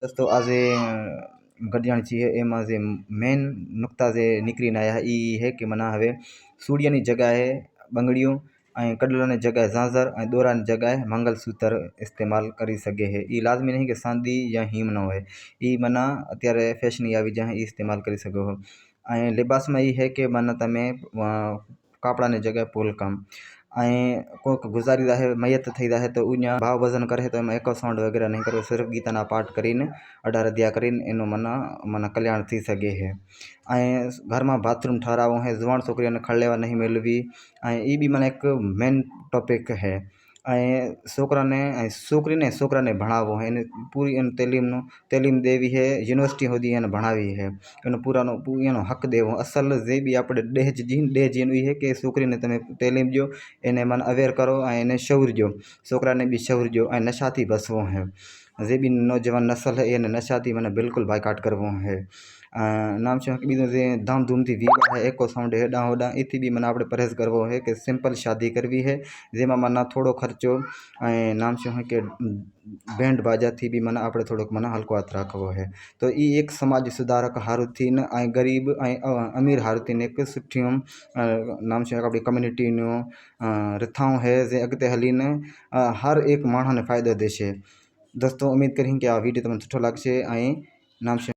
दोस्तों आज गॾिजाणी थी है एमां जे मेन नुक्ता जे निकरीने आया है ई है कि मना हवे सूड़ियानी जगह है बंगड़ियों ऐं कॾलनि जगह ज़ांज़र ऐं दोरानी जगह मंगलसूत्र इस्तेमाल करी सघे है। ई लाज़मी नहीं कि सांदी या हीम न होए, ई मना अत्यारे फैशनी આવી જાય ई इस्तेमाल કરી શકો हो। ऐं लिबास में ई है कि मना तमे कपड़ा ने जगह पोल काम ऐं कोई गुजारी रहे मैयत थी रहे तो उन्या भाव वजन करे तो एम एको साउंड वगैरह नहीं करो, सिर्फ गीतना पाठ करीने अडार दिया करीने एनो मना मना कल्याण थी सके है। ऐं घर में बाथरूम ठहरावो है, जुवान छोकरियों ने खड़लेवा नहीं मिलवी ऐं ई भी मना एक मेन टॉपिक है। ऐं छोकरा ने छोकरी ने छोकरा ने भणावो है, इन पूरी इन तालीम देवी है, यूनिवर्सिटी होदी इन भणावी है, इन पूरा नो एनो हक देवो। असल जे भी આપણે डेज जीन है कि छोकरी ने तमे तालीम दो, એને मन अवेयर करो ऐं એને शौर दो, छोकरा ने भी शौर दो ऐं नशा थी बसवो है। जे भी नौजवान नस्ल है એને नशा थी मैंने बिल्कुल बाइकाट करवो है। नाम छो कि बीजो जे धाम धूम थी विवाह है, एको साउंड हेडा होडा इति भी मना આપણે परहेज करवो है कि सिंपल शादी करवी है, जेमा मना थोड़ो खर्चो ऐं नाम छो है कि बैंड बाजा थी भी मना આપણે थोड़ोक मना हल्को हाथ राखवो है। तो ई एक समाज सुधारक हारुथीन ऐं गरीब ऐं अमीर हारुथीन एक सुठियों नाम छो आपणी कम्युनिटी नो रिथाऊं है जे अगते हलीने हर एक माण्हू ने फ़ायदो देशे। दोस्तों उम्मीद करी कि आ वीडियो तमने सुठो लागशे ऐं नाम छो